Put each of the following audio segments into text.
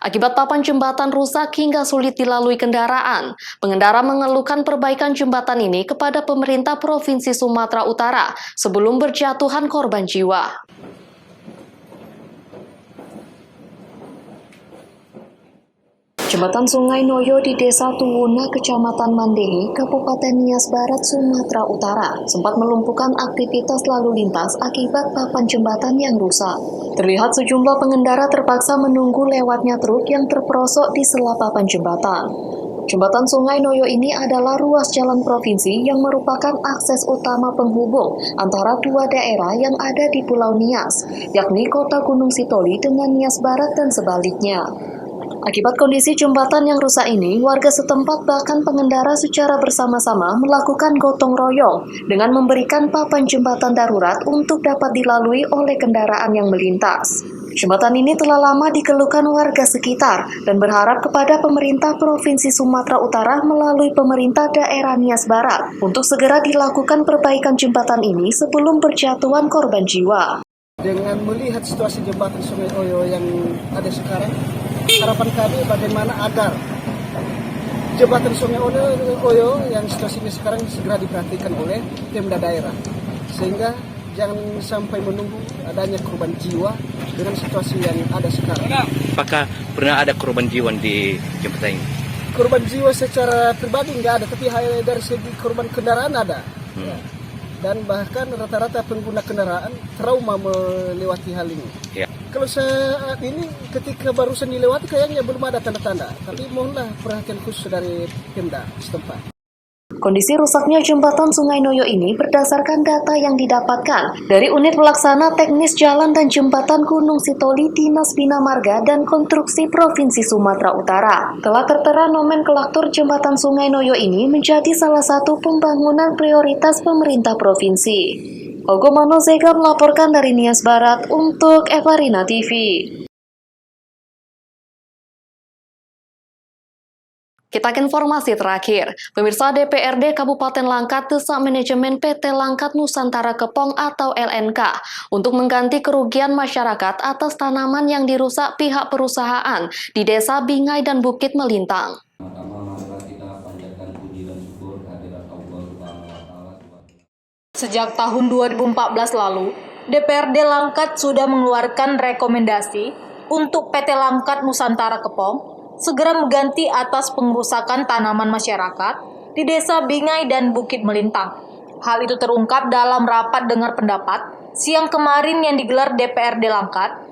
Akibat papan jembatan rusak hingga sulit dilalui kendaraan, pengendara mengeluhkan perbaikan jembatan ini kepada pemerintah Provinsi Sumatera Utara sebelum berjatuhan korban jiwa. Jembatan Sungai Noyo di Desa Tuwuna, Kecamatan Mandehi, Kabupaten Nias Barat, Sumatera Utara, sempat melumpuhkan aktivitas lalu lintas akibat papan jembatan yang rusak. Terlihat sejumlah pengendara terpaksa menunggu lewatnya truk yang terperosok di sela papan jembatan. Jembatan Sungai Noyo ini adalah ruas jalan provinsi yang merupakan akses utama penghubung antara dua daerah yang ada di Pulau Nias, yakni Kota Gunung Sitoli dengan Nias Barat dan sebaliknya. Akibat kondisi jembatan yang rusak ini, warga setempat bahkan pengendara secara bersama-sama melakukan gotong royong dengan memberikan papan jembatan darurat untuk dapat dilalui oleh kendaraan yang melintas. Jembatan ini telah lama dikeluhkan warga sekitar dan berharap kepada pemerintah Provinsi Sumatera Utara melalui pemerintah daerah Nias Barat untuk segera dilakukan perbaikan jembatan ini sebelum berjatuhan korban jiwa. Dengan melihat situasi jembatan Sungai Oyo yang ada sekarang, harapan kami bagaimana agar jembatan Sungai Oyo yang situasinya sekarang segera diperhatikan oleh Pemda daerah, sehingga jangan sampai menunggu adanya korban jiwa dengan situasi yang ada sekarang. Apakah pernah ada korban jiwa di jembatan ini? Korban jiwa secara pribadi nggak ada, tapi dari segi korban kendaraan ada. Dan bahkan rata-rata pengguna kendaraan trauma melewati hal ini. Ya. Kalau saat ini ketika barusan dilewati kayaknya belum ada tanda-tanda, tapi mohonlah perhatian khusus dari Pemda setempat. Kondisi rusaknya jembatan Sungai Noyo ini berdasarkan data yang didapatkan dari Unit Pelaksana Teknis Jalan dan Jembatan Gunung Sitoli Dinas Bina Marga dan Konstruksi Provinsi Sumatera Utara. Telah tertera nomenklatur jembatan Sungai Noyo ini menjadi salah satu pembangunan prioritas pemerintah provinsi. Ogo Mano Zega melaporkan dari Nias Barat untuk Evarina TV. Kita ke informasi terakhir. Pemirsa, DPRD Kabupaten Langkat desak manajemen PT Langkat Nusantara Kepong atau LNK untuk mengganti kerugian masyarakat atas tanaman yang dirusak pihak perusahaan di Desa Bingai dan Bukit Melintang. Sejak tahun 2014 lalu, DPRD Langkat sudah mengeluarkan rekomendasi untuk PT Langkat Nusantara Kepong segera mengganti atas pengerusakan tanaman masyarakat di Desa Bingai dan Bukit Melintang. Hal itu terungkap dalam rapat dengar pendapat siang kemarin yang digelar DPRD Langkat,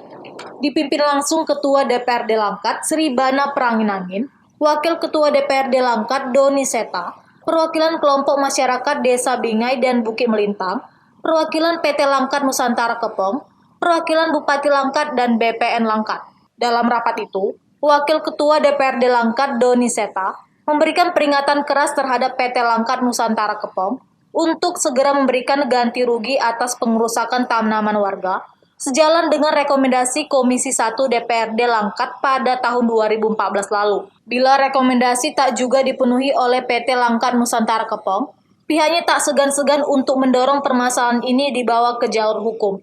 dipimpin langsung Ketua DPRD Langkat Sri Bana Pranginangin, Wakil Ketua DPRD Langkat Doni Seta, perwakilan kelompok masyarakat Desa Bingai dan Bukit Melintang, perwakilan PT Langkat Nusantara Kepong, perwakilan Bupati Langkat dan BPN Langkat. Dalam rapat itu, Wakil Ketua DPRD Langkat Doni Seta memberikan peringatan keras terhadap PT Langkat Nusantara Kepong untuk segera memberikan ganti rugi atas pengerusakan tanaman warga sejalan dengan rekomendasi Komisi 1 DPRD Langkat pada tahun 2014 lalu. Bila rekomendasi tak juga dipenuhi oleh PT Langkat Nusantara Kepong, pihaknya tak segan-segan untuk mendorong permasalahan ini dibawa ke jalur hukum.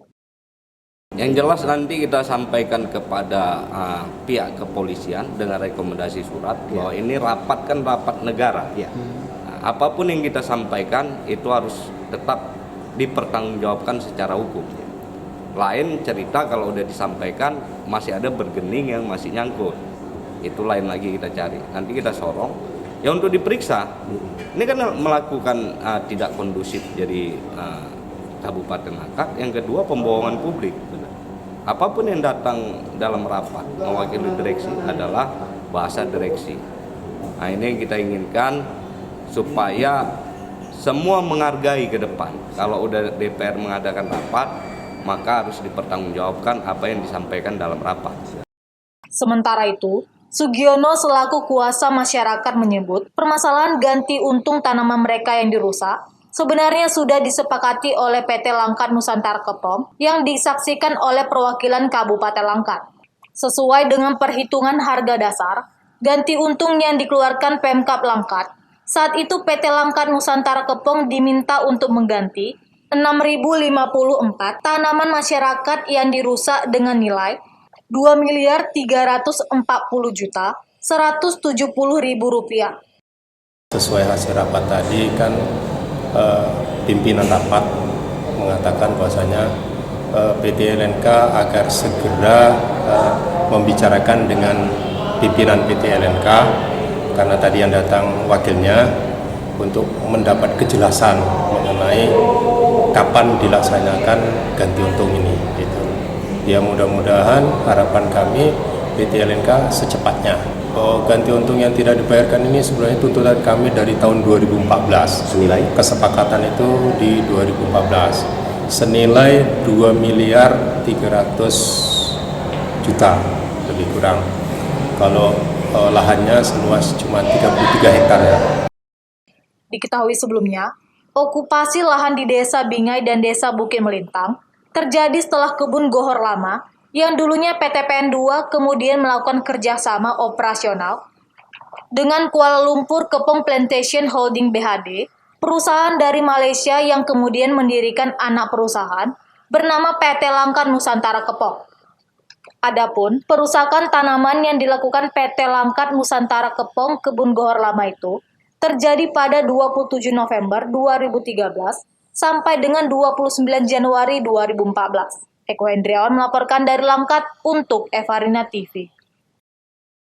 Yang jelas nanti kita sampaikan kepada pihak kepolisian dengan rekomendasi surat bahwa ini rapat kan rapat negara. Apapun yang kita sampaikan itu harus tetap dipertanggungjawabkan secara hukum. Lain cerita kalau udah disampaikan masih ada bergening yang masih nyangkut. Itu lain lagi kita cari. Nanti kita sorong ya untuk diperiksa. Ini kan melakukan tidak kondusif jadi Kabupaten Langkat. Yang kedua pembohongan publik. Apapun yang datang dalam rapat mewakili direksi adalah bahasa direksi. Nah ini yang kita inginkan supaya semua menghargai ke depan. Kalau udah DPR mengadakan rapat, maka harus dipertanggungjawabkan apa yang disampaikan dalam rapat. Sementara itu, Sugiono selaku kuasa masyarakat menyebut permasalahan ganti untung tanaman mereka yang dirusak sebenarnya sudah disepakati oleh PT Langkat Nusantara Kepong yang disaksikan oleh perwakilan Kabupaten Langkat. Sesuai dengan perhitungan harga dasar, ganti untung yang dikeluarkan Pemkab Langkat, saat itu PT Langkat Nusantara Kepong diminta untuk mengganti 6.054 tanaman masyarakat yang dirusak dengan nilai Rp2.340.170.000. Sesuai hasil rapat tadi kan pimpinan rapat mengatakan bahwasanya PT LNK agar segera membicarakan dengan pimpinan PT LNK karena tadi yang datang wakilnya untuk mendapat kejelasan mengenai kapan dilaksanakan ganti untung ini. Gitu. Ya mudah-mudahan harapan kami PT LNK secepatnya. Ganti untung yang tidak dibayarkan ini sebenarnya tuntutan kami dari tahun 2014. Senilai kesepakatan itu di 2014 senilai 2.300.000.000 lebih kurang. Kalau lahannya seluas cuma 33 hektar ya. Diketahui sebelumnya, okupasi lahan di Desa Bingai dan Desa Bukit Melintang terjadi setelah kebun Gohor Lama yang dulunya PTPN 2 kemudian melakukan kerjasama operasional dengan Kuala Lumpur Kepong Plantation Holding BHD, perusahaan dari Malaysia yang kemudian mendirikan anak perusahaan bernama PT Langkat Nusantara Kepong. Adapun perusakan tanaman yang dilakukan PT Langkat Nusantara Kepong Kebun Gohor Lama itu terjadi pada 27 November 2013 sampai dengan 29 Januari 2014. Eko Hendriawan melaporkan dari Langkat untuk Evarina TV.